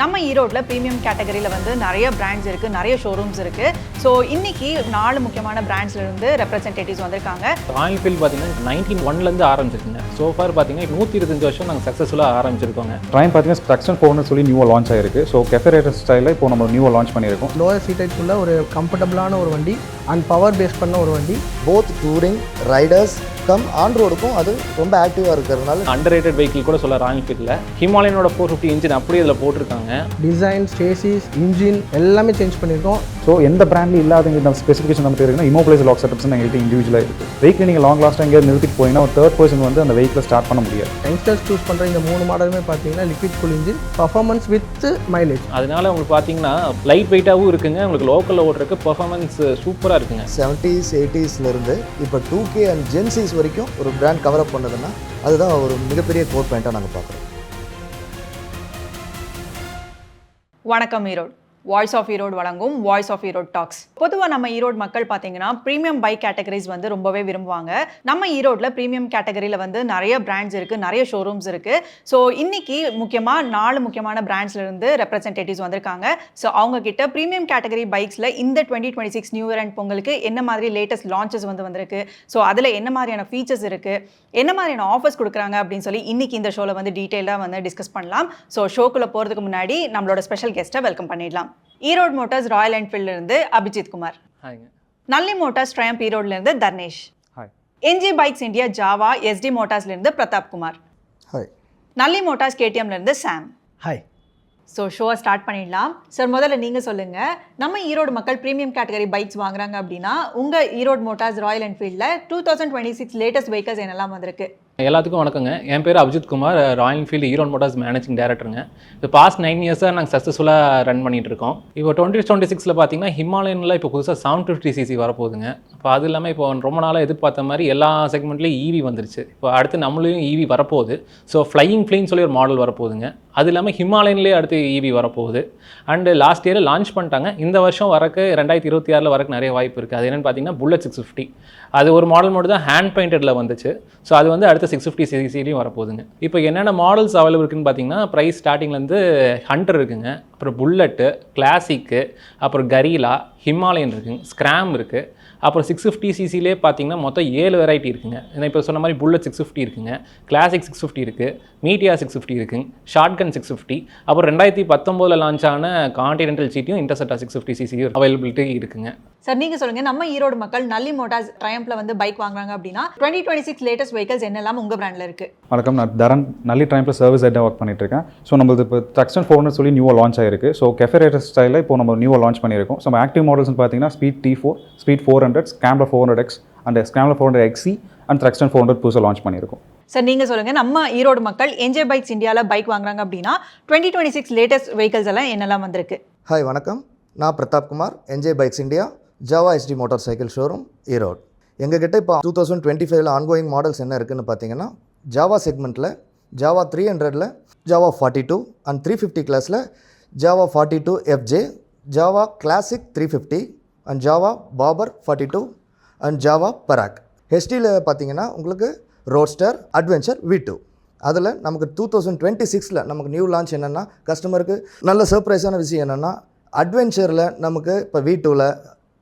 நம்ம ஈரோட்ல பிரீமியம் கேட்டகரியில வந்து நிறைய பிராண்ட்ஸ் இருக்கு, நிறைய ஷோரூம்ஸ் இருக்கு. ஸோ இன்னைக்கு 4 முக்கியமான பிராண்ட்ஸ்ல இருந்து ரெப்ரசன்டேட்டிவ்ஸ் வந்திருக்காங்க. ராயல் என்ஃபீல்ட் பார்த்தீங்கன்னா 1901லேருந்து ஆரம்பிச்சிருக்குங்க. ஸோ ஃபார் பார்த்தீங்கன்னா 125 வருஷம் நாங்கள் சக்ஸஸ்ஃபுல்லாக ஆரம்பிச்சிருக்கோங்க. ட்ரைன் பார்த்தீங்கன்னா ட்ரக்ஷன் 4ன்னு சொல்லி நியூவாக லான்ச் ஆயிருக்கு. ஸோ கெஃபே ரைடர் ஸ்டைலில் இப்போ நம்ம நியூவாக லான்ச் பண்ணியிருக்கோம். லோயர் சீட்டேஜ்க்குள்ள ஒரு கம்ஃபர்டபுளான ஒரு வண்டி அண்ட் பவர் பேஸ் பண்ண ஒரு வண்டி. Both touring riders cum on ரோடுக்கும் அது ரொம்ப ஆக்டிவாக இருக்கிறதுனால அண்டர் ரேட்டட் வெஹிக்கிள் கூட சொல்ல ராயல் என்ஃபீல்டில் ஹிமாலயனோட 450 இன்ஜின் அப்படியே இதில் போட்டிருக்காங்க. டிசைன், சேசிஸ், இன்ஜின் எல்லாமே சேஞ்ச் பண்ணியிருக்கோம். ஸோ எந்த பிராண்ட்லையும் இல்லாத இந்த ஸ்பெசிஃபிகேஷன் நம்ம இருக்குன்னா இமோபிளைஸ் லாக் செட்டப்ஸ் எங்கள்கிட்ட இண்டிவிஜுவலாக இருக்குது. வெஹிக்கிள் நீங்கள் லாங் லாஸ்ட்டாக எங்கேயாவது நிறுத்திட்டு போயிங்கன்னா ஒரு தேர்ட் பர்சன் வந்து அந்த வெஹிக்கிளை ஸ்டார்ட் பண்ண முடியாது. யங்ஸ்டர்ஸ் சூஸ் பண்ணுற இந்த 3 மாடலுமே பார்த்தீங்கன்னா liquid cool engine, performance with mileage. அதனால உங்களுக்கு பார்த்தீங்கன்னா லைட் வெயிட்டாகவும் இருக்குங்க. உங்களுக்கு லோக்கலில் ஓட்டுறதுக்கு பர்ஃபார்மன்ஸ் சூப்பராக இருக்குங்க. 70s 80sலேருந்து இப்போ 2K அண்ட் ஜென்சிஸ் வரைக்கும் ஒரு பிராண்ட் கவர் அப் பண்ணதுன்னா அதுதான் ஒரு மிகப்பெரிய கோர் பாயிண்ட்டாக நாங்கள் பார்க்குறோம். வணக்கம் ஈரோடு. வாய்ஸ் ஆஃப் ஈரோடு வழங்கும் வாய்ஸ் ஆஃப் ஈரோடு டாக்ஸ். பொதுவாக நம்ம ஈரோடு மக்கள் பார்த்தீங்கன்னா ப்ரீமியம் பைக் கேட்டகரிஸ் வந்து ரொம்பவே விரும்புவாங்க. நம்ம ஈரோட்டில் ப்ரீமியம் கேட்டகரியில் வந்து நிறைய பிராண்ட்ஸ் இருக்குது, நிறைய ஷோரூம்ஸ் இருக்குது. ஸோ இன்னைக்கு முக்கியமாக 4 முக்கியமான பிராண்ட்ஸ்லேருந்து ரெப்ரசன்டேட்டிவ்ஸ் வந்திருக்காங்க. ஸோ அவங்க கிட்ட ப்ரீமியம் கேட்டகரி பைக்ஸில் இந்த 2026 நியூ இயர் அண்ட் பொங்கலுக்கு என்ன மாதிரி லேட்டஸ்ட் லான்ச்சஸ் வந்து வந்திருக்கு, ஸோ அதில் என்ன மாதிரியான ஃபீச்சர்ஸ் இருக்குது, என்ன மாதிரியான ஆஃபர்ஸ் கொடுக்குறாங்க அப்படின்னு சொல்லி இன்னைக்கு இந்த ஷோவில் வந்து டீட்டெயிலாக வந்து டிஸ்கஸ் பண்ணலாம். ஸோ ஷோக்குள்ளே போகிறதுக்கு முன்னாடி நம்மளோட ஸ்பெஷல் கெஸ்ட்டை வெல்கம் பண்ணிடலாம். ஈரோடு மோட்டார்ஸ் ராயல் என்ஃபீல்ட்ல இருந்து அபிஜித் குமார். ஹாய்ங்க. நல்லி மோட்டார்ஸ் ட்ரையம்ப் ஈரோட்ல இருந்து Dharnesh. Hi. NG bikes India Jawa SD மோட்டார்ஸ்ல இருந்து பிரதாப் குமார். ஹாய். நல்லி மோட்டார்ஸ் கேடிஎம்ல இருந்து சாம். ஹாய். ஸோ ஷோவை ஸ்டார்ட் பண்ணிடலாம். சார், முதல்ல நீங்கள் சொல்லுங்கள், நம்ம ஈரோடு மக்கள் ப்ரீமியம் கேட்டகரி பைக்ஸ் வாங்குறாங்க அப்படின்னா உங்கள் ஈரோடு மோட்டார்ஸ் ராயல் என்ஃபீல்டில் 2026 லேட்டஸ்ட் வெஹிக்கல்ஸ் என்னெல்லாம் வந்திருக்கு? எல்லாத்துக்கும் வணக்கங்க. என் பேர் Abhijith Kumar, royal Enfield Erode motors managing டைரக்டருங்க. இப்போ பாஸ்ட் 9 இயர்ஸாக நாங்கள் சக்ஸஸ்ஃபுல்லாக ரன் பண்ணிட்டு இருக்கோம். இப்போ 2026 பார்த்தீங்கன்னா ஹிமாலயனில் இப்போ புதுசாக 750cc வரப்போகுதுங்க. இப்போ அது இல்லாமல் இப்போ ரொம்ப நாளாக எதிர்பார்த்த மாதிரி எல்லா செக்மெண்ட்லேயும் ஈவி வந்துருச்சு. இப்போ அடுத்து நம்மளையும் ஈவி வரப்போகுது. ஸோ ஃப்ளையிங் ஃப்ளீன்னு சொல்லி ஒரு மாடல் வரப்போகுதுங்க. அது இல்லாமல் ஹிமாலயன்லேயே அடுத்து ஈவி வரப்போகுது. அண்டு லாஸ்ட் இயர் லான்ச் பண்ணிட்டாங்க. இந்த வருஷம் வரக்கு 2026 வரக்கு நிறைய வாய்ப்பு இருக்குது. அது என்னென்னு பார்த்தீங்கன்னா புல்லட் 650. அது ஒரு மாடல் மட்டும் தான் ஹேண்ட் பெயிண்டடில் வந்துச்சு. ஸோ அது வந்து அடுத்த 650cc வரப்போகுதுங்க. இப்போ என்னென்ன மாடல்ஸ் அவைலபிள் இருக்குன்னு பார்த்தீங்கன்னா ப்ரைஸ் ஸ்டார்டிங்லேருந்து ஹண்டர் இருக்குங்க, அப்புறம் புல்லட்டு, கிளாசிக்கு, அப்புறம் கரீலா, ஹிமாலயன் இருக்குங்க, ஸ்க்ராம் இருக்குது, அப்புறம் 650cc பார்த்தீங்கன்னா மொத்தம் 7 வெரைட்டி இருக்குங்க. ஏன்னா இப்போ சொன்ன மாதிரி புல்லட் 650 இருக்குங்க, கிளாசிக் 650 இருக்குது, மீடியா 650 இருக்குங்க, ஷார்ட்கன் 650, அப்புறம் 2019 லான்ச் ஆன கான்டினென்டல் ஜிடியும் இன்டர்செப்டார் 650cc அவைலபிலிட்டி இருக்குங்க. சார், நீங்கள் சொல்லுங்கள், நம்ம ஈரோடு மக்கள் நல்லி மோட்டார்ஸ் ட்ரையம்ப்ல வந்து பைக் வாங்குறாங்க அப்படின்னா 2026 லேட்டஸ்ட் வெஹிக்கல்ஸ் என்னெல்லாம் உங்கள் பிராண்டில் இருக்குது? வணக்கம், நான் தரன், நல்லி ட்ரைனில் சர்வீஸ் ஹெட்டாக ஒர்க் பண்ணிட்டு இருக்கேன். ஸோ நம்மளுக்கு இப்போ ட்ரக்ஷன் 4ன்னு சொல்லி நியூவாக லான்ச் ஆயிருக்கு. ஸோ கெஃபே ரைடர் ஸ்டைலில் இப்போ நம்ம நியூவாக லான்ச் பண்ணியிருக்கோம். ஸோ நம்ம ஆக்டிவ் மாடல்ஸ்னு பார்த்தீங்கன்னா speed T4, speed 400, scrambler 400X and scrambler 400XC and Thruxton 400 புதுசாக லான்ச் பண்ணியிருக்கோம். சார், நீங்கள் சொல்லுங்கள், நம்ம ஈரோடு மக்கள் என்ஜே பைக்ஸ் இந்தியாவில் பைக் வாங்குறாங்க அப்படின்னா 2026 லேட்டஸ்ட் வெஹிக்கல்ஸ் எல்லாம் என்னெல்லாம் வந்திருக்கு? ஹாய், வணக்கம். நான் Pratap Kumar, NJ bikes India Jawa Yezdi motorcycle showroom Erode. எங்ககிட்ட இப்போ 2025 ஆன்கோயிங் மாடல்ஸ் என்ன இருக்குதுன்னு பார்த்தீங்கன்னா ஜாவா செக்மெண்ட்டில் ஜாவா 300ல் ஜாவா 42 அண்ட் 350 கிளாஸில் Jawa 42FJ, Jawa classic 350 and Jawa bobber 42 and Jawa Perak. ஹெச்டியில் பார்த்தீங்கன்னா உங்களுக்கு ரோட்ஸ்டர், அட்வென்ச்சர், V2. அதில் நமக்கு 2026 நமக்கு நியூ லான்ச் என்னென்னா கஸ்டமருக்கு நல்ல சர்ப்ரைஸான விஷயம் என்னென்னா அட்வென்ச்சரில் நமக்கு இப்போ V2வில்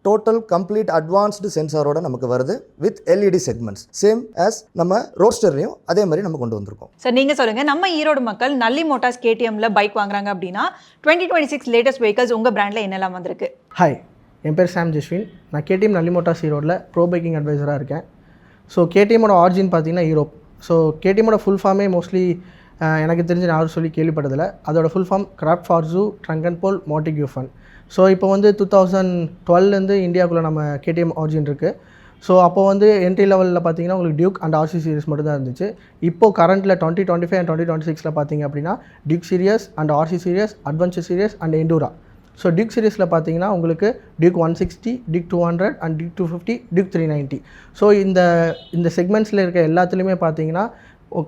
டோட்டல் கம்ப்ளீட் அட்வான்ஸ்டு சென்சாரோட நமக்கு வருது with LED segments, same as நம்ம ரோட்ஸ்டர்லையும் அதே மாதிரி நம்ம கொண்டு வந்திருக்கோம். சார், நீங்கள் சொல்லுங்கள், நம்ம ஈரோடு மக்கள் நல்லி மோட்டார்ஸ் கேடிஎம்ல பைக் வாங்குறாங்க அப்படின்னா 2026 லேட்டஸ்ட் வெஹிக்கல்ஸ் உங்கள் பிராண்டில் என்னெல்லாம் வந்திருக்கு? ஹாய், என் பேர் சாம் ஜஸ்வின். நான் கேடிஎம் நல்லி மோட்டார்ஸ் ஈரோடில் ப்ரோ பைக்கிங் அட்வைசராக இருக்கேன். ஸோ கேடிஎம்மோட ஆரிஜின் பார்த்தீங்கன்னா யூரோப். ஸோ கேடிஎம்மோட ஃபுல் ஃபார்மே மோஸ்ட்லி எனக்கு தெரிஞ்சு நான் யாரும் சொல்லி கேள்விப்பட்டதில்லை. அதோட ஃபுல் ஃபார்ம் கிராஃப்ட் ஃபார் ஜூ ட்ரங்கன் போல் மோட்டிக்யூ ஃபன். ஸோ இப்போ வந்து 2012 இந்தியாவுக்குள்ளே நம்ம கேடிஎம் ஆரிஜின் இருக்குது. ஸோ அப்போ வந்து என்ட்ரி லெவலில் பார்த்தீங்கன்னா உங்களுக்கு டியூக் அண்ட் RC சீரிஸ் மட்டும் தான் இருந்துச்சு. இப்போது கரண்ட்டில் 2025 அண்ட் 2026 பார்த்தீங்க அப்படின்னா Duke series and RC series, adventure series and Enduro. So Duke சீரிஸில் பார்த்தீங்கன்னா உங்களுக்கு Duke 160, Duke 200 and Duke 250, Duke 390. So இந்த செக்மெண்ட்ஸில் இருக்க எல்லாத்துலேயுமே பார்த்தீங்கன்னா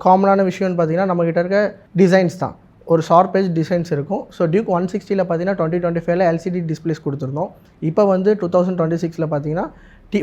காமனான விஷயம்னு பார்த்தீங்கன்னா நம்மக்கிட்ட இருக்க டிசைன்ஸ் தான். ஒரு ஷார்ப் எட்ஜ் டிசைன்ஸ் இருக்கும். ஸோ டியூக் 160ல் பார்த்தீங்கன்னா 2025 LCD டிஸ்பிளேஸ் கொடுத்துருந்தோம். இப்போ வந்து 2026 பார்த்தீங்கன்னா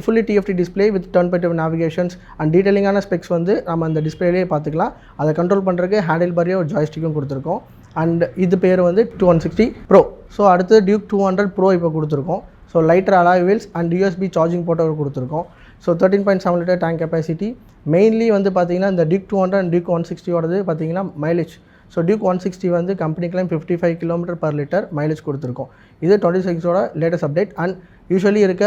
fully TFT display with turn by turn navigations and டீட்டெயிலிங்கான ஸ்பெக்ஸ் வந்து நம்ம அந்த டிஸ்பிளேலேயே பார்த்துக்கலாம். அதை கண்ட்ரோல் பண்ணுறதுக்கு ஹேண்டில் பாரியாக ஒரு ஜாய்ஸ்டிக்கும் கொடுத்துருக்கோம். அண்ட் இது பேர் வந்து 2160 ப்ரோ. ஸோ அடுத்து டியூக் 200 ப்ரோ இப்போ கொடுத்துருக்கோம். So lighter alloy wheels and USB charging port கொடுத்துருக்கோம். So 13.7 litre tank capacity. Mainly வந்து பார்த்தீங்கன்னா இந்த டியூக் 200 அண்ட் டியூக் 160 பார்த்தீங்கன்னா மைலேஜ். ஸோ டியூக் 160 வந்து கம்பெனிக்கெலாம் 55 km/லிட்டர் மைலேஜ் கொடுத்துருக்கோம். இது 26ஓட லேட்டஸ்ட் அப்டேட். அண்ட் யூஸ்வலி இருக்க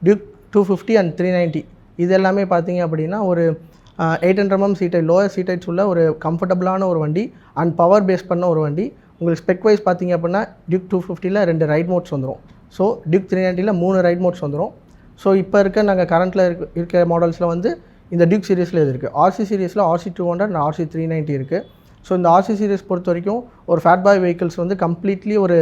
டியூக் 250 அண்ட் 390 இது எல்லாமே பார்த்தீங்க அப்படின்னா ஒரு 800 mm seat height lower seat heights உள்ள ஒரு கம்ஃபர்டபுளான ஒரு வண்டி அண்ட் பவர் பேஸ் பண்ண ஒரு வண்டி. உங்களுக்கு ஸ்பெக் வைஸ் பார்த்தீங்க அப்படின்னா டியூக் 250ல் 2 ரைட் மோட்ஸ் வந்துடும். ஸோ டியூக் 390ல் 3 ரைட் மோட்ஸ் வந்துடும். ஸோ இப்போ இருக்க நாங்கள் கரண்ட்டில் இருக்க மாடல்ஸில் வந்து இந்த டியூக் சீரிஸில் இது இருக்குது. ஆர்சி சீரிஸில் RC 200 அண்ட் RC 390 இருக்குது. ஸோ இந்த RC சீரிஸ் பொறுத்த வரைக்கும் ஒரு ஃபேட் பாய் வெஹிக்கிள்ஸ் வந்து கம்ப்ளீட்லி ஒரு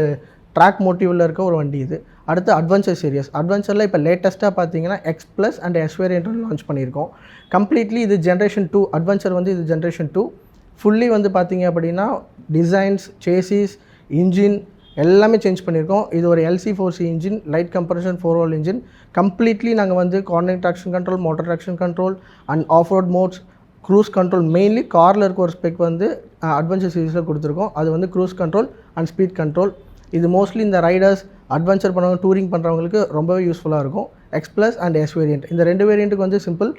ட்ராக் மோட்டிவில் இருக்க ஒரு வண்டி இது. அடுத்து அட்வென்ச்சர் சீரியஸ். அட்வென்ச்சரில் இப்போ லேட்டஸ்ட்டாக பார்த்தீங்கன்னா X+ and S variant launch பண்ணியிருக்கோம். கம்ப்ளீட்லி இது ஜென்ரேஷன் 2 அட்வென்ச்சர் வந்து இது ஜென்ரேஷன் 2. ஃபுல்லி வந்து பார்த்தீங்க அப்படின்னா டிசைன்ஸ், சேசிஸ், இன்ஜின் எல்லாமே சேஞ்ச் பண்ணியிருக்கோம். இது ஒரு LC4C engine, light compression 4-valve engine. Completely நாங்கள் வந்து cornering traction control, motor traction control and half road modes, cruise control. Mainly காரில் இருக்க ஒரு ஸ்பெக் வந்து அட்வென்ச்சர் சீரிஸில் கொடுத்துருக்கோம். அது வந்து cruise control and speed control. இது மோஸ்ட்லி இந்த ரைடர்ஸ், அட்வென்ச்சர் பண்ணுறவங்க, டூரிங் பண்ணுறவங்களுக்கு ரொம்பவே யூஸ்ஃபுல்லாக இருக்கும். X+ அண்ட் S வேரியன்ட் இந்த 2 வேரியண்ட்டுக்கு வந்து simple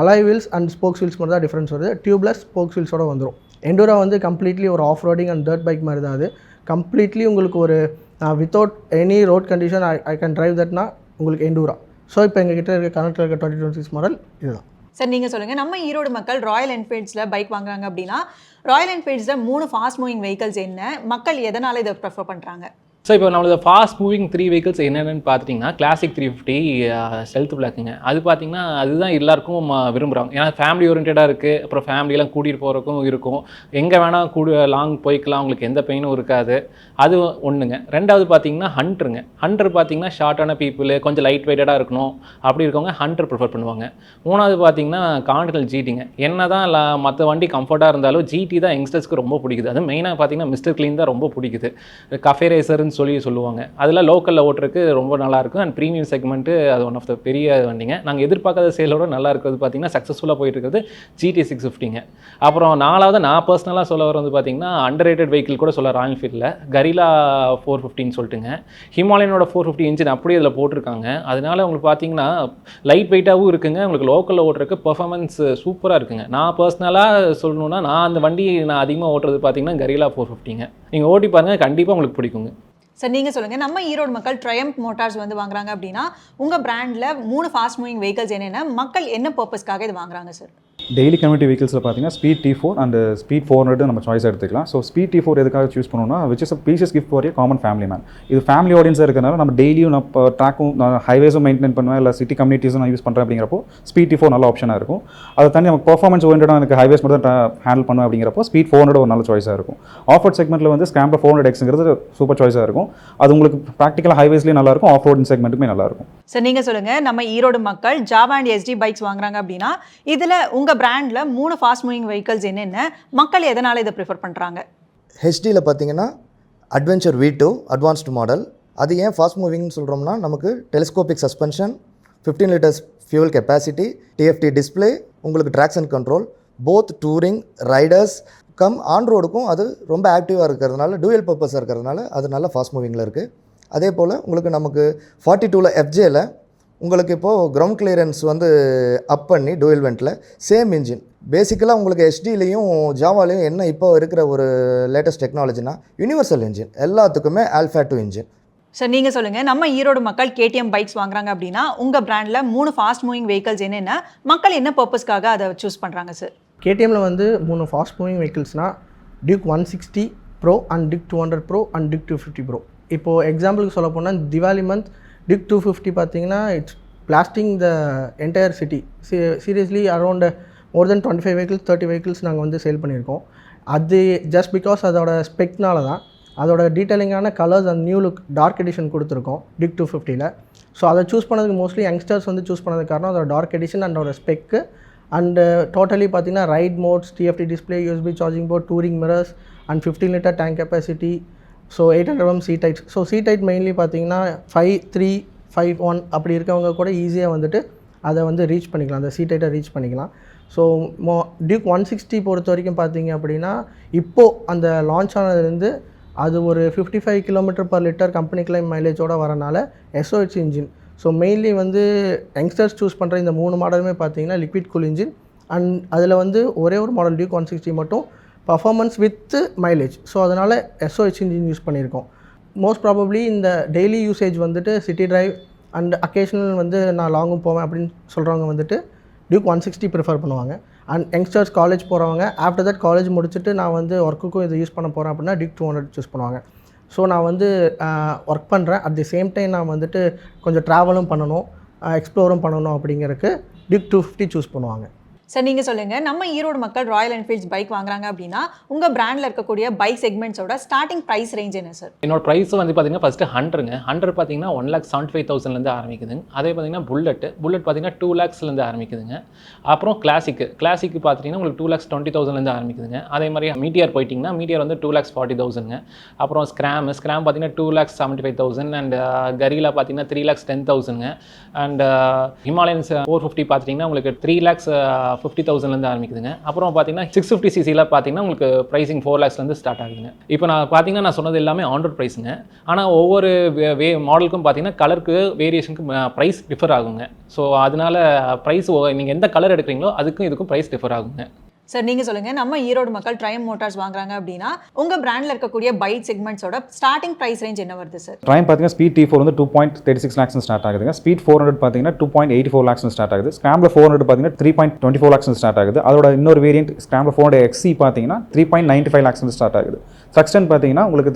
alloy wheels and spokes wheels மட்டும் தான் டிஃப்ரென்ஸ் வருது. டியூப்லெஸ் ஸ்போக்ஸ் வீல்ஸோட வந்துடும். எண்டூரா வந்து கம்ப்ளீட்லி ஒரு off roading and dirt bike மாதிரி தான். அது கம்ப்ளீட்லி உங்களுக்கு ஒரு without any road condition I can drive தட்னா உங்களுக்கு எண்டூரா. ஸோ இப்போ எங்ககிட்ட இருக்க கரண்ட்டில் இருக்க 2026 மாடல் இதுதான். சார் நீங்கள் சொல்லுங்கள், நம்ம ஈரோடு மக்கள் ராயல் என்ஃபீல்ட்ஸில் பைக் வாங்குறாங்க அப்படின்னா ராயல் என்ஃபீல்ட்ஸில் 3 ஃபாஸ்ட் மூவிங் வெஹிக்கல்ஸ் என்ன, மக்கள் எதனால் இதை ப்ரிஃபர் பண்ணுறாங்க? ஸோ இப்போ நம்மளோட ஃபாஸ்ட் மூவிங் 3 vehicles என்னென்னு பார்த்துட்டிங்கன்னா கிளாசிக் 350 ஸ்டெல்த் பிளாக்குங்க. அது பார்த்திங்கன்னா அதுதான் எல்லாருக்கும் விரும்புகிறாங்க. ஏன்னா ஃபேமிலி ஓரியன்டாக இருக்குது. அப்புறம் ஃபேமிலியெலாம் கூட்டிகிட்டு போகிறக்கும் இருக்கும். எங்கே வேணால் லாங் போய்க்கலாம், உங்களுக்கு எந்த பெயினும் இருக்காது. அது ஒன்றுங்க. ரெண்டாவது பார்த்திங்கன்னா ஹண்டருங்க. ஹண்டர் பார்த்திங்கன்னா ஷார்ட்டான பீப்புள், கொஞ்சம் லைட் வெயிட்டடாக இருக்கணும் அப்படி இருக்கவங்க ஹண்டர் ப்ரிஃபர் பண்ணுவாங்க. மூணாவது பார்த்திங்கன்னா கான்டினல் ஜிடிங்க. என்ன தான் மற்ற வண்டி கம்ஃபர்ட்டாக இருந்தாலும் ஜிடி தான் யங்ஸ்டர்ஸ்க்கு ரொம்ப பிடிக்குது. அது மெயினாக பார்த்திங்கன்னா மிஸ்டர் க்ளீன் தான் ரொம்ப பிடிக்குது. கஃபே ரேசர்னு சொல்லுவாங்க. அதெல்லாம் லோக்கலில் ஓட்டுறதுக்கு ரொம்ப நல்லாயிருக்கும். அண்ட் ப்ரீமியம் செக்மெண்ட்டு அது ஒன் ஆஃப் த பெரிய வண்டிங்க. நாங்கள் எதிர்பார்க்காத சேலோட நல்லா இருக்கிறது பார்த்திங்கன்னா சக்ஸஸ்ஃபுல்லாக போயிட்டு இருக்கிறது GT 650ங்க. அப்புறம் நாலாவது நான் பர்சனலாக சொல்ல வரது பார்த்திங்கன்னா அண்டர் ரேட்டட் வெஹிக்கிள் கூட சொல்ல ராயல் என்ஃபீல்டில் கரிலா 450ன்னு சொல்லிட்டுங்க. ஹிமாலயனோட 450 இன்ஜின் அப்படியே இதில் போட்டிருக்காங்க. அதனால உங்களுக்கு பார்த்திங்கன்னா லைட் வெயிட்டாகவும் இருக்குங்க. உங்களுக்கு லோக்கலில் ஓட்டுறதுக்கு பெர்ஃபார்மன்ஸ் சூப்பராக இருக்குங்க. நான் பர்சனலாக சொல்லணுன்னா நான் அந்த வண்டி நான் அதிகமாக ஓட்டுறது பார்த்திங்கன்னா கரிலா 450ங்க. நீங்கள் ஓட்டி பாருங்கள், கண்டிப்பாக உங்களுக்கு பிடிக்குங்க. சார் நீங்கள் சொல்லுங்கள், நம்ம ஈரோடு மக்கள் ட்ரையம்ப் மோட்டார்ஸ் வந்து வாங்குறாங்க அப்படின்னா உங்கள் பிராண்டில் 3 ஃபாஸ்ட் மூவிங் வெஹிக்கல்ஸ் என்னென்ன, மக்கள் என்ன பர்பஸ்க்காக இது வாங்குறாங்க சார்? டெய்லி கம்யூனிட்டி வெஹிக்கிள்ஸில் பார்த்தீங்கன்னா ஸ்பீட் T4 அண்ட் ஸ்பீட் 400 நம்ம சாய்ஸ் எடுத்துக்கலாம். ஸோ ஸ்பீட் T4 எதுக்காக சூஸ் பண்ணணும்னா which is a precious gift for A common family man. இது ஃபேமிலி ஆடியன்ஸாக இருக்கிறனால நம்ம டெய்லியும் நான் ட்ராக்கும் ஹைவேஸும் மெயின்டைன் பண்ணுவேன், இல்லை சிட்டி கம்யூனிட்டிஸும் நான் யூஸ் பண்ணுறேன். அப்படிங்கிறப்போ ஸ்பீட் T4 நல்ல ஆப்ஷனாக இருக்கும். அதை தாண்டி நமக்கு பர்ஃபார்மன்ஸ் ஓரியன்டாக எனக்கு ஹைவேஸ் மட்டும் தான் ஹேண்டில் பண்ணுவேன். அப்படிங்கிறப்போ ஸ்பீட் 400 ஒரு நல்ல சாய்ஸாக இருக்கும். ஆஃப் ரோட் செக்மெண்ட்டில் வந்து ஸ்கேம்பர் 400Xங்கிறது சூப்பர் சாய்ஸாக இருக்கும். அது உங்களுக்கு ப்ராக்டிக்கலாக ஹைவேஸ்லேயும் நல்லாயிருக்கும், ஆஃப் ரோட் செக்மெண்ட்டுமே நல்லாயிருக்கும். சார் நீங்கள் சொல்லுங்கள், நம்ம ஈரோடு மக்கள் ஜாவா அண்ட் SD பைக்ஸ் வாங்குறாங்க அப்படின்னா இதில் உங்கள் பிராண்டில் 3 ஃபாஸ்ட் மூவிங் வெஹிக்கல்ஸ் என்னென்ன, மக்கள் எதனால் இதை ப்ரிஃபர் பண்ணுறாங்க? ஹெச்டியில் பார்த்தீங்கன்னா அட்வென்ச்சர் V2 அட்வான்ஸ்டு மாடல். அது ஏன் ஃபாஸ்ட் மூவிங்னு சொல்கிறோம்னா நமக்கு telescopic suspension, 15 liters fuel capacity, TFT display, உங்களுக்கு traction control, both touring riders on ரோடுக்கும் அது ரொம்ப ஆக்டிவாக இருக்கிறதுனால, டூயல் பர்பஸாக இருக்கிறதுனால அது நல்ல ஃபாஸ்ட் மூவிங்கில் இருக்குது. அதே போல் உங்களுக்கு நமக்கு 42ல் FJல உங்களுக்கு இப்போது கிரவுண்ட் கிளியரன்ஸ் வந்து அப் பண்ணி டூயல் வெண்ட்டில் சேம் இன்ஜின். பேசிக்கலாக உங்களுக்கு HDலையும் ஜாவாலையும் என்ன இப்போ இருக்கிற ஒரு லேட்டஸ்ட் டெக்னாலஜினா யூனிவர்சல் இன்ஜின், எல்லாத்துக்குமே ஆல்ஃபா 2 இன்ஜின். சார் நீங்கள் சொல்லுங்கள், நம்ம ஈரோடு மக்கள் KTM பைக்ஸ் வாங்குறாங்க அப்படின்னா உங்கள் பிராண்டில் 3 ஃபாஸ்ட் மூவிங் வெஹிக்கல்ஸ் என்னென்ன, மக்கள் என்ன பர்பஸ்க்காக அதை சூஸ் பண்ணுறாங்க சார்? KTMல வந்து 3 ஃபாஸ்ட் மூவிங் வெஹிக்கிள்ஸ்னால் Duke 160 pro and Duke 200 pro and Duke 250 pro. இப்போது எக்ஸாம்பிளுக்கு சொல்ல போனால் திவாலி மந்த் டியூக் 250 பார்த்தீங்கன்னா it's blasting the entire city. Seriously around more than 25 vehicles 30 vehicles நாங்கள் வந்து சேல் பண்ணியிருக்கோம். அது ஜஸ்ட் பிகாஸ் அதோட ஸ்பெக்னால தான். அதோட டீட்டெயிலிங்கான colours and new look dark edition கொடுத்துருக்கோம் டியூக் 250ல். ஸோ அதை சூஸ் பண்ணதுக்கு மோஸ்ட்லி யங்ஸ்டர்ஸ் வந்து சூஸ் பண்ணதுக்கு காரணம் அதோட டார்க் எடிஷன் அண்ட் அதோட ஸ்பெக்கு. அண்டு டோட்டலி பார்த்தீங்கன்னா ride modes, TFT display, USB charging port, touring mirrors and 15 liter tank capacity. So 800 mm seat heights. So seat height mainly பார்த்தீங்கன்னா 5'3", 5'1" அப்படி இருக்கவங்க கூட ஈஸியாக வந்துட்டு அதை வந்து ரீச் பண்ணிக்கலாம், அந்த சீட் ஹைட்டை ரீச் பண்ணிக்கலாம். ஸோ டியூக் 160 பொறுத்த வரைக்கும் பார்த்தீங்க அப்படின்னா இப்போது அந்த லான்ச் ஆனதுலேருந்து அது ஒரு 55 km/லிட்டர் கம்பெனி கிளைம் மைலேஜோடு வரனால SOH இன்ஜின். ஸோ மெயின்லி வந்து யங்ஸ்டர்ஸ் சூஸ் பண்ணுற இந்த 3 மாடலுமே பார்த்தீங்கன்னா லிக்விட் கூல் இன்ஜின். அண்ட் அதில் வந்து ஒரே ஒரு மாடல் டியூக் 160 மட்டும் பர்ஃபார்மன்ஸ் வித் மைலேஜ். ஸோ அதனால் SOH இன்ஜின் யூஸ் பண்ணியிருக்கோம். மோஸ்ட் ப்ராபப்ளி இந்த டெய்லி யூசேஜ் வந்துட்டு சிட்டி டிரைவ் அண்ட் அக்கேஷனல் வந்து நான் லாங்கும் போவேன் அப்படின்னு சொல்கிறவங்க வந்துட்டு டியூக் 160 ப்ரிஃபர் பண்ணுவாங்க. அண்ட் யங்ஸ்டர்ஸ் காலேஜ் போகிறவங்க ஆஃப்டர் தட் காலேஜ் முடிச்சுட்டு நான் வந்து ஒர்க்குக்கும் இதை யூஸ் பண்ண போகிறேன் அப்படின்னா டியூக் 200 சூஸ் பண்ணுவாங்க. ஸோ நான் வந்து ஒர்க் பண்ணுறேன், அட் தி சேம் டைம் நான் வந்துட்டு கொஞ்சம் ட்ராவலும் பண்ணணும், எக்ஸ்ப்ளோரும் பண்ணணும் அப்படிங்கிறதுக்கு டியூக் 250 சூஸ் பண்ணுவாங்க. சார் நீங்கள் சொல்லுங்கள், நம்ம ஈரோடு மக்கள் ராயல் என்ஃபீல்ட்ஸ் பைக் வாங்குறாங்க அப்படின்னா உங்கள் பிராண்டில் இருக்கக்கூடிய பைக் செக்மெண்ட்ஸோட ஸ்டார்டிங் ப்ரைஸ் ரேஞ்ச் என்ன சார்? என்னோட ப்ரைஸ் வந்து பார்த்தீங்கன்னா ஃபஸ்ட்டு 100 பார்த்தீங்கன்னா 1,75,000 ஆரம்பிக்குதுங்க. அதே பார்த்தீங்கன்னா புல்லட் பார்த்தீங்கன்னா 2 lakhsலேருந்து ஆரம்பிக்குதுங்க. அப்புறம் கிளாசிக் பார்த்தீங்கன்னா உங்களுக்கு 2,20,000 ஆரம்பிக்குதுங்க. அதே மாதிரி மீட்டியர் போயிட்டிங்கன்னா மீட்டியர் வந்து 2,40,000. அப்புறம் ஸ்கிராம் பார்த்தீங்கன்னா 2,75,000 அண்ட் கரீலா பார்த்தீங்கன்னா 3,10,000. அண்ட் ஹிமாலயன்ஸ் 450 பார்த்துட்டிங்கன்னா உங்களுக்கு 3,50,000 ஆரம்பிக்குதுங்க. அப்புறம் பார்த்தீங்கன்னா 650cc பார்த்தீங்கன்னா உங்களுக்கு ப்ரைஸிங் 4 lakhsலேருந்து ஸ்டார்ட் ஆகுதுங்க. இப்போ நான் சொன்னது எல்லாமே ஆன் ரோட் ப்ரைஸுங்க. ஆனால் ஒவ்வொரு மாடலுக்கும் பார்த்தீங்கன்னா கலருக்கு வேரியேஷனுக்கு ப்ரைஸ் டிஃபர் ஆகுங்க. ஸோ அதனால ப்ரைஸ் நீங்கள் எந்த கலர் எடுக்கிறீங்களோ அதுக்கும் இதுக்கும் ப்ரைஸ் டிஃபர் ஆகுங்க. சார் நீங்கள் சொல்லுங்கள், நம்ம ஈரோடு மக்கள் ட்ரையம் மோட்டார்ஸ் வாங்குறாங்க அப்படின்னா உங்கள் பிராண்டில் இருக்கக்கூடிய பைக் செக்மெண்ட்ஸோட ஸ்டார்டிங் ப்ரைஸ் ரேஞ்ச் என்ன வருது சார்? ட்ரையம் பார்த்தீங்கன்னா ஸ்பீட் T4 வந்து 2.36 lakhs ஸ்டார்ட் ஆகுதுங்க. ஸ்பீட் 400 பார்த்தீங்கன்னா 2.84 lakhs ஸ்டார்ட் ஆகுது. ஸ்கிராம்பில் 400 பார்த்தீங்கன்னா 3.24 lakhs ஸ்டார்ட் ஆகுது. அதோட இன்னொரு வேரியன்ட் ஸ்கிராம்பில் 400 XC பார்த்தீங்கன்னா 3.95 lakhs ஸ்டார்ட் ஆகுது. சக்ஸ்டன் பார்த்தீங்கன்னா உங்களுக்கு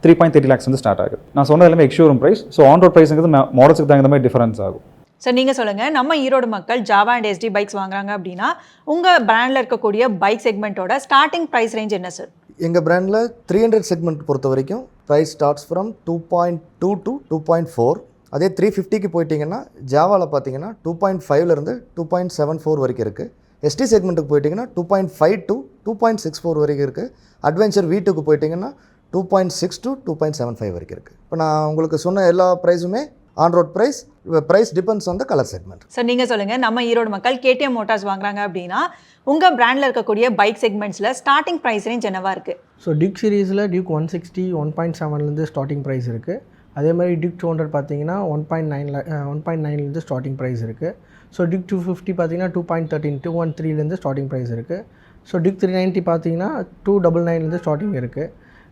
3.30 lakhs ஸ்டார்ட் ஆகுது. நான் சொன்னது எல்லாமே ex showroom price. So on road ப்ரைஸுங்கிறது மாடல்ஸுக்கு தகுந்த மாதிரி டிஃபரன்ஸ் ஆகும். சார் நீங்கள் சொல்லுங்கள், நம்ம ஈரோடு மக்கள் ஜாவா அண்ட் SD பைக்ஸ் வாங்குறாங்க அப்படின்னா உங்கள் பிராண்டில் இருக்கக்கூடிய பைக் செக்மெண்ட்டோட ஸ்டார்டிங் ப்ரைஸ் ரேஞ்ச் என்ன சார்? எங்கள் பிராண்டில் 300 செக்மெண்ட் பொறுத்த வரைக்கும் ப்ரைஸ் ஸ்டார்ட்ஸ் ஃப்ரம் 2.2 to 2.4. அதே 350க்கு போயிட்டிங்கன்னா ஜாவாவில் பார்த்தீங்கன்னா 2.5லேருந்து 2.74 வரைக்கும் இருக்குது. ST செக்மெண்ட்டுக்கு போயிட்டிங்கன்னா 2.5 to 2.64 வரைக்கும் இருக்குது. அட்வென்ச்சர் V2க்கு போயிட்டிங்கன்னா 2.6 to 2.75 வரைக்கும் இருக்குது. இப்போ நான் உங்களுக்கு சொன்ன எல்லா ப்ரைஸுமே on road price depends on the colour செக்மெண்ட். சார் நீங்கள் சொல்லுங்கள், நம்ம ஈரோடு மக்கள் KTM மோட்டார்ஸ் வாங்குறாங்க அப்படின்னா உங்கள் பிராண்டில் இருக்கக்கூடிய பைக் செக்மெண்ட்ஸில் ஸ்டார்டிங் ப்ரைஸ் ரேஞ்ச் என்னவா இருக்குது? ஸோ டியூக் சீரீஸில் டியூக் 160 1.7லேருந்து ஸ்டார்டிங் ப்ரைஸ் இருக்குது. அதே மாதிரி டியூக் 200 பார்த்தீங்கன்னா 1.9லேருந்து ஸ்டார்டிங் ப்ரைஸ் இருக்குது. ஸோ டியூக் 250 பார்த்தீங்கன்னா 2.13 213லேருந்து ஸ்டார்டிங் ப்ரைஸ் இருக்குது. ஸோ டியூக் 390 பார்த்தீங்கன்னா 299லேருந்து ஸ்டார்டிங் இருக்குது.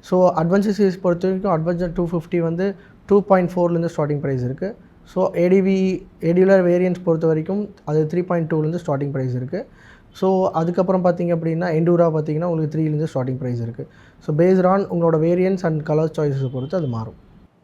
ஸோ அட்வென்ச்சர் சீரிஸ் பொறுத்த வரைக்கும் அட்வென்ச்சர் 250 வந்து 2.4லேருந்து ஸ்டார்டிங் ப்ரைஸ் இருக்குது. ஸோ ஏடியூலர் வேரியன்ட்ஸ் பொறுத்த வரைக்கும் அது 3.2லேருந்து ஸ்டார்டிங் ப்ரைஸ் இருக்குது. ஸோ அதுக்கப்புறம் பார்த்தீங்க அப்படின்னா எண்டூரா பார்த்தீங்கன்னா உங்களுக்கு 3லேருந்து ஸ்டார்டிங் ப்ரைஸ் இருக்குது. ஸோ பேஸ்ட் ஆன் உங்களோட வேரியன்ட்ஸ் அண்ட் கலர் சாய்ஸஸ் பொறுத்து அது மாறும்.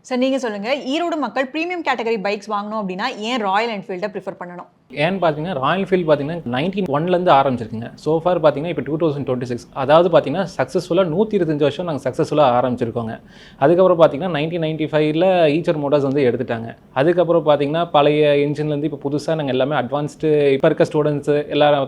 சார் நீங்கள் சொல்லுங்கள், ஈரோடு மக்கள் ப்ரீமியம் கேட்டகரி பைக்ஸ் வாங்கணும் அப்படின்னா ஏன் ராயல் என்ஃபீல்டை ப்ரிஃபர் பண்ணணும்? ஏன்னு பார்த்தீங்கன்னா ராயல் என்ஃபீல்டு பார்த்தீங்கன்னா 1991 ஆரம்பிச்சிருக்குங்க. சோஃபார் பார்த்தீங்கன்னா இப்போ 2026, அதாவது பார்த்தீங்கன்னா சக்ஸஸ்ஃபுல்லாக 125 வருஷம் நாங்கள் சக்ஸஸ்ஃபுல்லாக ஆரம்பிச்சிருக்கோங்க. அதுக்கப்புறம் பார்த்தீங்கன்னா 1995ல் ஈச்சர் மோட்டார்ஸ் வந்து எடுத்துட்டாங்க. அதுக்கப்புறம் பார்த்தீங்கன்னா பழைய இன்ஜின்லேருந்து இப்போ புதுசாக நாங்கள் எல்லாமே அட்வான்ஸ்டு இப்போ இருக்க ஸ்டூடெண்ட்ஸு எல்லாரும்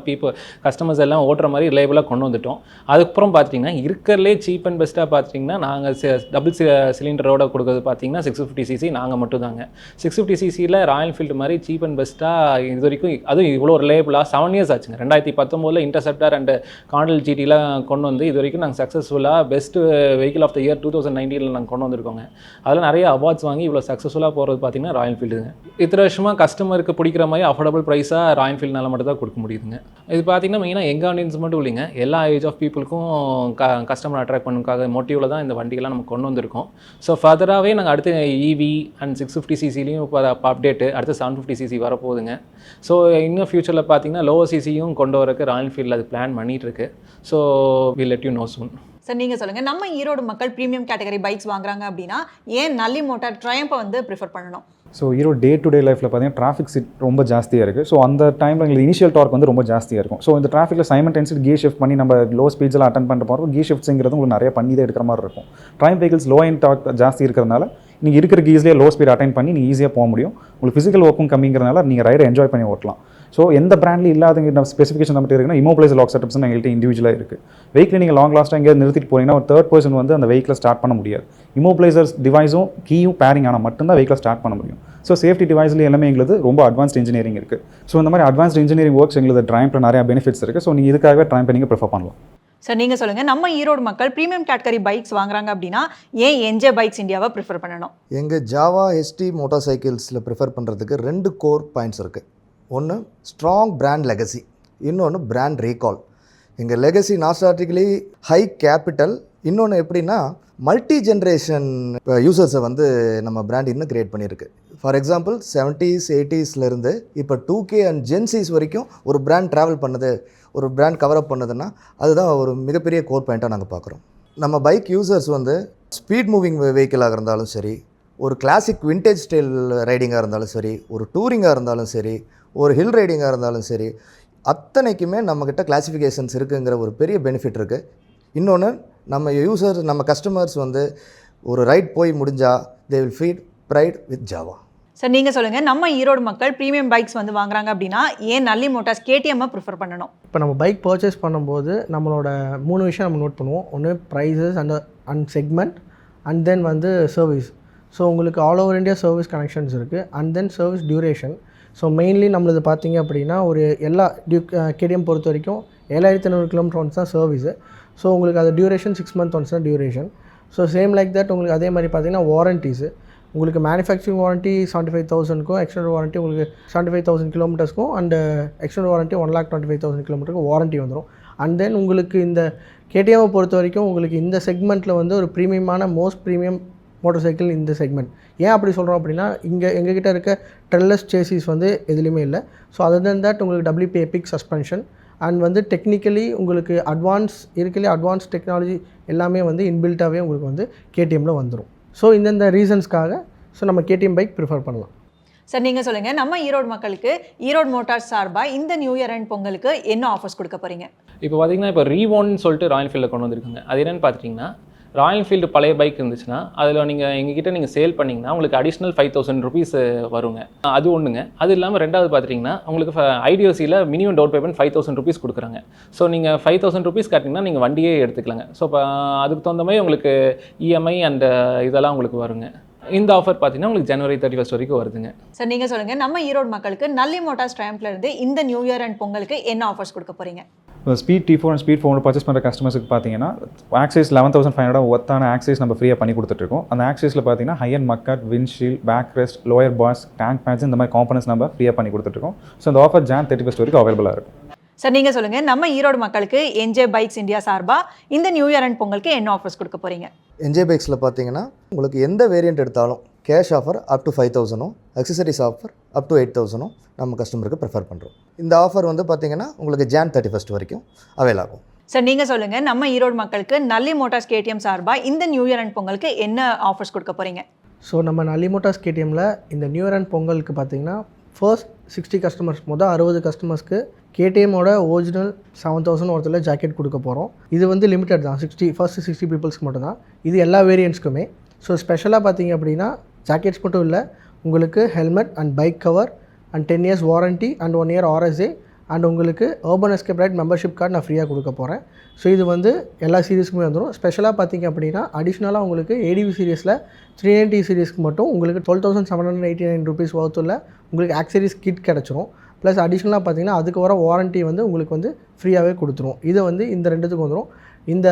கஸ்டமர்ஸ் எல்லாம் ஓட்டுற மாதிரி ரிலையபிளாக கொண்டு வந்துட்டோம். அதுக்கப்புறம் பார்த்தீங்கன்னா இருக்கிறதுலே சீப் அண்ட் பெஸ்ட்டாக பார்த்தீங்கன்னா நாங்கள் டபுள் சிலிண்டரோட கொடுக்குறது பார்த்தீங்கன்னா 650cc நாங்கள் மட்டும் தாங்க. 650ccயில் ராயல் என்ஃபீல்டு மாதிரி சீப் அண்ட் பெஸ்ட்டாக இது வரைக்கும் அதுவும் இவ்வளோ ரிலேபிளாக 7 years ஆச்சுங்க. 2019 இன்டர்செப்டர் அண்ட் காண்டல் ஜிடிலாம் கொண்டு வந்து இது வரைக்கும் நாங்கள் சக்ஸஸ்ஃபுல்லாக best vehicle of the year 2019 நாங்கள் கொண்டு வந்திருக்கோங்க. அதில் நிறைய அவார்ட்ஸ் வாங்கி இவ்வளோ சக்ஸஸ்ஃபுல்லாக போகிறது பார்த்தீங்கன்னா ராயல் என்ஃபீல்டுங்க. இத்தனை வருஷமாக கஸ்டமருக்கு பிடிக்கிற மாதிரி அஃபோர்டபுள் ப்ரைஸாக ராயல் என்ஃபீல்டுனால மட்டும் தான் கொடுக்க முடியுதுங்க. இது பார்த்தீங்கன்னா மெயினாக எங்கள் ஆடியன்ஸ் மட்டும் இல்லைங்க, எல்லா ஏஜ் ஆஃப் பீப்புளுக்கும் கஸ்டமர் அட்ராக்ட் பண்ணுறதுக்காக மோட்டிவில் தான் இந்த வண்டிகள்லாம் நம்ம கொண்டு வந்திருக்கோம். ஸோ ஃபர்தராகவே நாங்கள் அடுத்து EV அண்ட் 650ccலையும் இப்போ அப்டேட்டு அடுத்து 750cc வரப்போகுதுங்க. ஸோ இன்னும் ஃபியூச்சரில் பார்த்தீங்கன்னா லோவர் சிசியும் கொண்டு வரக்கு ராயல் என்ஃபீல்டில் அது பிளான் பண்ணிகிட்டு இருக்கு. So will let you know soon. Sir நீங்கள் சொல்லுங்கள், நம்ம ஈரோடு மக்கள் ப்ரீமியம் கேட்டகரி பைக்ஸ் வாங்குறாங்க அப்படின்னா ஏன் நல்லி மோட்டார் ட்ரையம்பை வந்து ப்ரிஃபர் பண்ணணும்? So Erode day to day லைஃப்பில் பார்த்தீங்கன்னா டிராஃபிக் ரொம்ப ஜாஸ்தியாக இருக்குது. ஸோ அந்த டைமில் எங்களுக்கு இனிஷியல் டார்க் வந்து ரொம்ப ஜாஸ்தியாக இருக்கும். ஸோ இந்த டிராஃபிக்கில் சைமல்டேனியஸாக கியர் ஷிஃப்ட் பண்ணி நம்ம லோ ஸ்பீட்ஸில் அட்டன் பண்ணுற போகிறோம். கியர் ஷிஃப்ட்ஸுங்கிறது உங்களுக்கு நிறைய பண்ணி தான் எடுக்கிற மாதிரி இருக்கும். ட்ரைம் வெஹிக்கிள்ஸ் லோ அண்ட் டார்க் ஜாஸ்தி இருக்கிறதுனால நீங்கள் இருக்கிற கீஸ்லேயே லோ ஸ்பீட் அட்டைன் பண்ணி நீங்கள் ஈஸியாக போக முடியும். உங்களுக்கு ஃபிசிக்கல் ஒர்க்கும் கம்மிங்கிறதுனால நீங்கள் ரைடை என்ஜாய் பண்ணி ஓட்டலாம். ஸோ எந்த பிராண்ட்லையும் இல்லாத ஸ்பெசிஃபிகேஷன் நம்மகிட்ட இருக்குன்னா இமோபிளைசர் லாக் செட்டப்ஸ் எங்கள்கிட்ட இண்டிவிஜுவலாக இருக்குது. வெஹிக்கிள் நீங்கள் லாங் லாஸ்ட்டாக எங்கேயாவது நிறுத்திட்டு போனீங்கன்னா ஒரு தேர்ட் பர்சன் வந்து அந்த வெஹிக்கிளை ஸ்டார்ட் பண்ண முடியாது. இமோபிளைசர்ஸ் டிவைஸும் கீயும் பேரிங் ஆனால் மட்டும்தான் வெஹிக்கிளை ஸ்டார்ட் பண்ண முடியும். ஸோ சேஃப்டி டிவைஸ்லேயே எல்லாமே எங்களுக்கு ரொம்ப அட்வான்ஸ்ட் இன்ஜினியரிங் இருக்குது. ஸோ இந்த மாதிரி அட்வான்ஸ்ட் இன்ஜினியரிங் ஒர்க்ஸ் எங்களுக்கு ட்ரைம்ப்பில் நிறையா பெனிஃபிட்ஸ் இருக்குது. ஸோ நீங்கள் இதுக்காகவே ட்ரைம்ப்பை நீங்கள் ப்ரிஃபர் பண்ணலாம். சார் நீங்கள் சொல்லுங்கள், நம்ம ஈரோடு மக்கள் ப்ரீமியம் கேட்டகரி பைக்ஸ் வாங்குறாங்க அப்படின்னா ஏன் என்ஜே பைக்ஸ் இந்தியாவை ப்ரிஃபர் பண்ணணும்? எங்கள் ஜாவா எஸ்டி மோட்டார் சைக்கிள்ஸில் ப்ரிஃபர் பண்ணுறதுக்கு 2 கோர் பாயிண்ட்ஸ் இருக்குது. ஒன்று ஸ்ட்ராங் பிராண்ட் லெகசி, இன்னொன்று பிராண்ட் ரீகால். எங்கள் லெகசி நாஸ்டாட்டிக்கலி ஹை கேபிட்டல். இன்னொன்று எப்படின்னா மல்டி ஜென்ரேஷன் யூசர்ஸை வந்து நம்ம பிராண்ட் இன்னும் க்ரியேட் பண்ணியிருக்கு. ஃபார் எக்ஸாம்பிள் 70s 80sலேருந்து இப்போ 2K அண்ட் ஜென்சிஸ் வரைக்கும் ஒரு பிராண்ட் ட்ராவல் பண்ணுது, ஒரு பிராண்ட் கவரப் பண்ணுதுன்னா அதுதான் ஒரு மிகப்பெரிய கோர் பாயிண்ட்டாக நாங்கள் பார்க்குறோம். நம்ம பைக் யூசர்ஸ் வந்து ஸ்பீட் மூவிங் வெஹிக்கிளாக இருந்தாலும் சரி, ஒரு கிளாசிக் விண்டேஜ் ஸ்டைல் ரைடிங்காக இருந்தாலும் சரி, ஒரு டூரிங்காக இருந்தாலும் சரி, ஒரு ஹில் ரைடிங்காக இருந்தாலும் சரி, அத்தனைக்குமே நம்மக்கிட்ட கிளாசிஃபிகேஷன்ஸ் இருக்குங்கிற ஒரு பெரிய பெனிஃபிட் இருக்குது. இன்னொன்று நம்ம யூசர்ஸ் நம்ம கஸ்டமர்ஸ் வந்து ஒரு ரைட் போய் முடிஞ்சால் they will feel pride with Jawa. Sir நீங்கள் சொல்லுங்கள், நம்ம ஈரோடு மக்கள் ப்ரீமியம் பைக்ஸ் வந்து வாங்குறாங்க அப்படின்னா ஏன் நல்லி மோட்டார்ஸ் கேடிஎம்மை ப்ரிஃபர் பண்ணணும்? இப்போ நம்ம பைக் பர்ச்சேஸ் பண்ணும்போது நம்மளோட 3 விஷயம் நம்ம நோட் பண்ணுவோம். ஒன்று prices and segment and then வந்து சர்வீஸ். ஸோ உங்களுக்கு all over India service connections இருக்குது. And then service duration. So mainly நம்மளது பார்த்தீங்க அப்படின்னா ஒரு எல்லா கேடிஎம் பொறுத்த வரைக்கும் 7500 கிலோமீட்டர் ஒன்ஸ் தான் சர்வீஸு. ஸோ உங்களுக்கு அது டியூரேஷன் 6 months ஒன்ஸ் தான் duration. So same like that உங்களுக்கு அதே மாதிரி பார்த்தீங்கன்னா வாரண்டிஸு உங்களுக்கு மேனுஃபேக்சரிங் வாரண்ட்டி 75,000க்கும், எக்ஸ்டெண்டட் வாரண்ட்டி உங்களுக்கு 75,000 கிலோமீட்டர்ஸ்க்கும், அண்டு எக்ஸ்டெண்டட் வாரண்ட்டி 1,25,000 கிலோமீட்டருக்கு வாரண்ட்டி வந்துடும். அண்ட் தென் உங்களுக்கு இந்த கேடிஎம்மை பொறுத்த வரைக்கும் உங்களுக்கு இந்த செக்மெண்ட்டில் வந்து ஒரு ப்ரீமியமான மோஸ்ட் ப்ரீமியம் மோட்டார் சைக்கிள் இந்த செக்மெண்ட். ஏன் அப்படி சொல்கிறோம் அப்படின்னா எங்ககிட்ட இருக்க ட்ரெல்லஸ் சேசிஸ் வந்து எதுலேயுமே இல்லை. ஸோ அதர் தென் தட் உங்களுக்கு WP எபிக் சஸ்பென்ஷன் அண்ட் வந்து டெக்னிக்கலி உங்களுக்கு அட்வான்ஸ் டெக்னாலஜி எல்லாமே வந்து இன்பில்ட்டாகவே உங்களுக்கு வந்து கேடிஎம்மில் வந்துடும். ஸோ இந்தந்த ரீசன்ஸ்க்காக நம்ம கேடிஎம் பைக் ப்ரிஃபர் பண்ணலாம். சார் நீங்கள் சொல்லுங்கள், நம்ம ஈரோடு மக்களுக்கு ஈரோடு மோட்டார்ஸ் சார்பாக இந்த நியூ இயர் அண்ட் பொங்கலுக்கு என்ன ஆஃபர்ஸ் கொடுக்க போகிறீங்க? இப்போ பார்த்தீங்கன்னா இப்போ ரீவோன்னு சொல்லிட்டு ராயல் ஃபீல்டில் கொண்டு வந்திருக்காங்க. அது என்னென்னு பார்த்துட்டிங்கன்னா, ராயல் என்ஃபீல்டு பழைய பைக் இருந்துச்சுன்னா அதில் எங்ககிட்ட நீங்கள் சேல் பண்ணிங்கன்னா உங்களுக்கு அடிஷ்னல் 5,000 rupees வருங்க. அது ஒன்றுங்க. அது இல்லாமல் ரெண்டாவது பார்த்துட்டிங்கன்னா உங்களுக்கு ஐடிஓசியில் மினிமம் டவுன் பேமெண்ட் 5,000 rupees கொடுக்குறாங்க. ஸோ நீங்கள் 5,000 rupees கட்டிங்கன்னா நீங்கள் வண்டியே எடுத்துக்கலாங்க. ஸோ இப்போ அதுக்கு தகுந்த மாதிரி உங்களுக்கு இஎம்ஐ அண்ட் இதெல்லாம் உங்களுக்கு வருங்க. இந்த ஆஃபர் பார்த்தீங்கன்னா உங்களுக்கு January 31st வரைக்கும் வருதுங்க. சார் நீங்கள் சொல்லுங்கள், நம்ம ஈரோடு மக்களுக்கு நல்லி மோட்டார்ஸ் ட்ரைம்ப்லேருந்து இந்த நியூ இயர் அண்ட் பொங்கலுக்கு என்ன ஆஃபர்ஸ் கொடுக்க போகிறீங்க? Speed T4 and speed 4 purchase பண்ணுற கஸ்டமர்ஸுக்கு பார்த்தீங்கன்னா ஆக்சைஸ் 11,500 ஒர்த்தான ஆக்சைஸ் நம்ம ஃப்ரீயாக பண்ணி கொடுத்துட்ருக்கோம். அந்த ஆக்சைஸில் பார்த்தீங்கன்னா high and mudguard, windshield, back rest, lower bars, tank pads இந்த மாதிரி காம்பனன்ஸ் நம்ம ஃப்ரீயாக பண்ணி கொடுத்துட்ருக்கோம். ஸோ அந்த ஆஃபர் Jan 31st வரைக்கும் அவைலபிளாக இருக்கும். சார் நீங்கள் சொல்லுங்கள், நம்ம ஈரோடு மக்களுக்கு என்ஜே பைக்ஸ் இந்தியா சார்பாக இந்த நியூ இயர் அண்ட் பொங்கலுக்கு என்ன ஆஃபர்ஸ் கொடுக்க போகிறீங்க? என்ஜே பைக்ஸில் பார்த்தீங்கன்னா உங்களுக்கு எந்த வேரியண்ட் எடுத்தாலும் cash offer up to 5,000, accessories offer up to 8,000 நம்ம கஸ்டமருக்கு ப்ரிஃபர் பண்ணுறோம். இந்த ஆஃபர் வந்து பார்த்தீங்கன்னா உங்களுக்கு Jan 31st வரைக்கும் அவைல் ஆகும். சார் நீங்கள் சொல்லுங்கள், நம்ம ஈரோடு மக்களுக்கு நல்லி மோட்டார்ஸ் கேடிஎம் சார்பாக இந்த நியூ இயர் அண்ட் பொங்கலுக்கு என்ன ஆஃபர்ஸ் கொடுக்க போகிறீங்க? ஸோ நம்ம நல்லி மோட்டார்ஸ் கேடிஎம்மில் இந்த நியூ இயர் அண்ட் பொங்கலுக்கு பார்த்தீங்கன்னா ஃபர்ஸ்ட் 60 கஸ்டமர்ஸ் 60 கஸ்டமர்ஸ்க்கு கேடிஎம்மோட ஒரிஜினல் 7,000 ஒருத்தர் ஜாக்கெட் கொடுக்க போகிறோம். இது வந்து லிமிட்டட் தான், ஃபர்ஸ்ட் 60 பீப்புள்ஸ்க்கு மட்டும் தான். இது எல்லா வேரியன்ட்ஸ்க்குமே. ஸோ ஸ்பெஷலாக பார்த்தீங்க அப்படின்னா ஜாக்கெட்ஸ் மட்டும் இல்லை, உங்களுக்கு helmet and bike cover and 10 years warranty and 1 year RSA and உங்களுக்கு Urban Escape Ride membership card நான் ஃப்ரீயாக கொடுக்க போகிறேன். ஸோ இது வந்து எல்லா சீரீஸ்க்குமே வந்துடும். ஸ்பெஷலாக பார்த்தீங்க அப்படின்னா அடிஷ்னலாக உங்களுக்கு ADV சீரீஸில் 390 சீரீஸ்க்கு மட்டும் உங்களுக்கு 12,789 rupees ஒர்த்துள்ள உங்களுக்கு ஆக்சரிஸ் கிட் கிடச்சிரும். ப்ளஸ் அடிஷ்னலாக பார்த்தீங்கன்னா அதுக்கு வர வாரண்ட்டி வந்து உங்களுக்கு வந்து ஃப்ரீயாகவே கொடுத்துரும். இதை வந்து இந்த ரெண்டுத்துக்கு வந்துடும். இந்த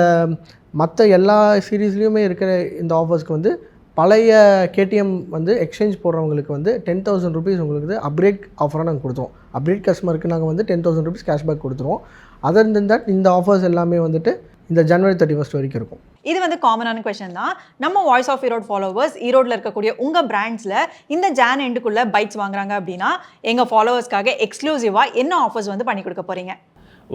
மற்ற எல்லா சீரீஸ்லேயுமே இருக்கிற இந்த ஆஃபர்ஸ்க்கு வந்து பழைய கேடிஎம் வந்து எக்ஸ்சேஞ்ச் போடுறவங்களுக்கு வந்து 10,000 rupees உங்களுக்கு அப்கிரேட் ஆஃபராக நாங்கள் கொடுத்துருவோம். அப்கிரேட் கஸ்டமருக்கு நாங்கள் வந்து 10,000 rupees கேஷ்பேக் கொடுத்துருவோம். அதர் தென் தட் இந்த ஆஃபர்ஸ் எல்லாமே வந்துட்டு இந்த January 31st வரைக்கும் இருக்கும். இது வந்து காமனான கொஸ்டின் தான். நம்ம வாய்ஸ் ஆஃப் ஈரோடு ஃபாலோவர்ஸ் ஈரோடில் இருக்கக்கூடிய உங்கள் பிராண்ட்ஸில் இந்த Jan எண்டுக்குள்ளே பைக்ஸ் வாங்குறாங்க அப்படின்னா எங்கள் ஃபாலோவர்ஸ்க்காக எக்ஸ்க்ளூசிவாக என்ன ஆஃபர்ஸ் வந்து பண்ணி கொடுக்க போகிறீங்க?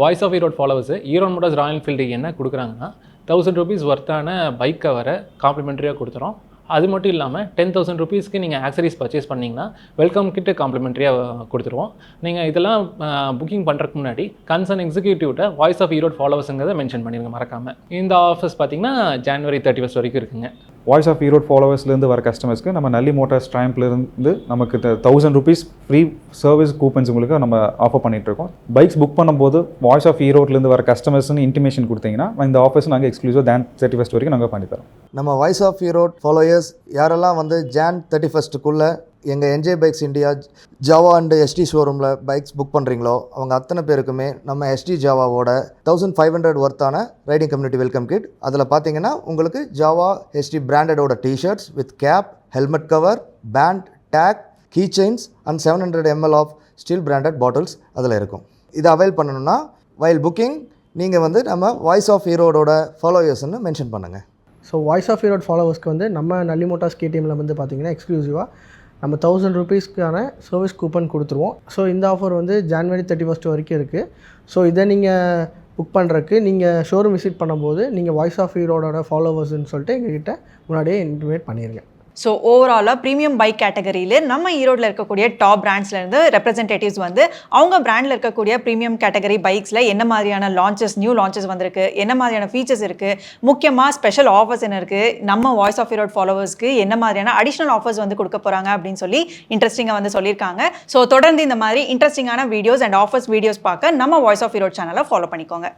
Voice of Erode followers Erode motors Royal Enfield என்ன கொடுக்குறாங்கன்னா 1,000 rupees ஒர்த்தான பைக் கவரை காம்ப்ளிமெண்ட்ரியாக கொடுத்துறோம். அது மட்டும் இல்லாமல் 10,000 rupeesக்கு நீங்கள் ஆக்சரிஸ் பர்ச்சேஸ் பண்ணிங்கன்னா வெல்கம் கிட்டு காம்ப்ளிமெண்ட்ரியாக கொடுத்துருவோம். நீங்கள் இதெல்லாம் புக்கிங் பண்ணுறதுக்கு முன்னாடி கன்சர்ன் எக்ஸிக்யூட்டிவ்ட்ட வாய்ஸ் ஆஃப் ஈரோடு ஃபாலோவர்ஸுங்கிறத மென்ஷன் பண்ணிடுங்க மறக்காமல். இந்த ஆஃபர்ஸ் பார்த்தீங்கன்னா January 31st வரைக்கும் இருக்குங்க. வாய்ஸ் ஆஃப் ஈரோட் ஃபாலோவர்ஸ்லேருந்து வர கஸ்டமர்ஸ்க்கு நம்ம நல்லி மோட்டார்ஸ் ட்ரைம்ப்லேருந்து நமக்கு 1000 rupees ஃப்ரீ சர்வீஸ் கூப்பன்ஸ் உங்களுக்கு நம்ம ஆஃபர் பண்ணிகிட்ருக்கோம். பைக்ஸ் புக் பண்ணும்போது வாய்ஸ் ஆஃப் ஈரோட்லேருந்து வர கஸ்டமர்ஸ்னு இன்டிமேஷன் கொடுத்தீங்கன்னா இந்த ஆஃபர்ஸ் நாங்கள் எக்ஸ்க்ளூசிவ் Jan 31st வரைக்கும் நாங்கள் பண்ணித்தரோம். நம்ம வாய்ஸ் ஆஃப் ஈரோட் ஃபாலோயர்ஸ் யாரெல்லாம் வந்து Jan 31st எங்கள் enjoy bikes India Jawa and Yezdi ஷோரூமில் பைக்ஸ் புக் பண்ணுறீங்களோ அவங்க அத்தனை பேருக்குமே நம்ம எஸ்டி ஜாவாவோட 1500 ஒர்த்தான ரைடிங் கம்யூனிட்டி வெல்கம் கிட். அதில் பார்த்தீங்கன்னா உங்களுக்கு ஜாவா எஸ்டி பிராண்டடோட t shirts with cap, helmet cover, pant, tag, key chains and 700 ml of steel branded bottles அதில் இருக்கும். இதை அவைல் பண்ணணும்னா வைல் புக்கிங் நீங்கள் வந்து நம்ம வாய்ஸ் ஆஃப் ஈரோடோட ஃபாலோயர்ஸ்ன்னு மென்ஷன் பண்ணுங்கள். ஸோ வாய்ஸ் ஆஃப் ஈரோட் ஃபாலோவர்ஸ்க்கு வந்து நம்ம நல்லி மோட்டார்ஸ் கேடிஎம்மில் வந்து பார்த்திங்கன்னா எக்ஸ்க்ளூசிவாக நம்ம 1000 rupeesக்கான சர்வீஸ் கூப்பன் கொடுத்துருவோம். ஸோ இந்த ஆஃபர் வந்து January 31st வரைக்கும் இருக்குது. ஸோ இதை நீங்கள் புக் பண்ணுறதுக்கு நீங்கள் ஷோரூம் விசிட் பண்ணும்போது நீங்கள் வாய்ஸ் ஆஃப் ஈரோடோட ஃபாலோவர்ஸ்ன்னு சொல்லிட்டு எங்ககிட்ட முன்னாடியே இன்டிமேட் பண்ணிடுங்க. ஸோ ஓவராலாக ப்ரீமியம் பைக் கேட்டகரியில் நம்ம ஈரோட்டில் இருக்கக்கூடிய டாப் பிராண்ட்ஸ்லேருந்து ரெப்ரசன்டேட்டிவ்ஸ் வந்து அவங்க பிராண்டில் இருக்கக்கூடிய ப்ரீமியம் கேட்டகரி பைக்ஸில் என்ன மாதிரியான நியூ லான்ச்சஸ் வந்திருக்கு, என்ன மாதிரியான ஃபீச்சர்ஸ் இருக்குது, முக்கியமாக ஸ்பெஷல் ஆஃபர்ஸ் என்ன இருக்குது, நம்ம வாய்ஸ் ஆஃப் ஈரோட் ஃபாலோவர்ஸ்க்கு என்ன மாதிரியான அடிஷ்னல் ஆஃபர்ஸ் வந்து கொடுக்க போகிறாங்க அப்படின்னு சொல்லி இன்ட்ரெஸ்டிங்காக வந்து சொல்லியிருக்காங்க. ஸோ தொடர்ந்து இந்த மாதிரி இன்ட்ரெஸ்டிங்கான வீடியோஸ் அண்ட் ஆஃபர்ஸ் வீடியோஸ் பார்க்க நம்ம வாய்ஸ் ஆஃப் ஈரோட் சேனலை ஃபாலோ பண்ணிக்கோங்க.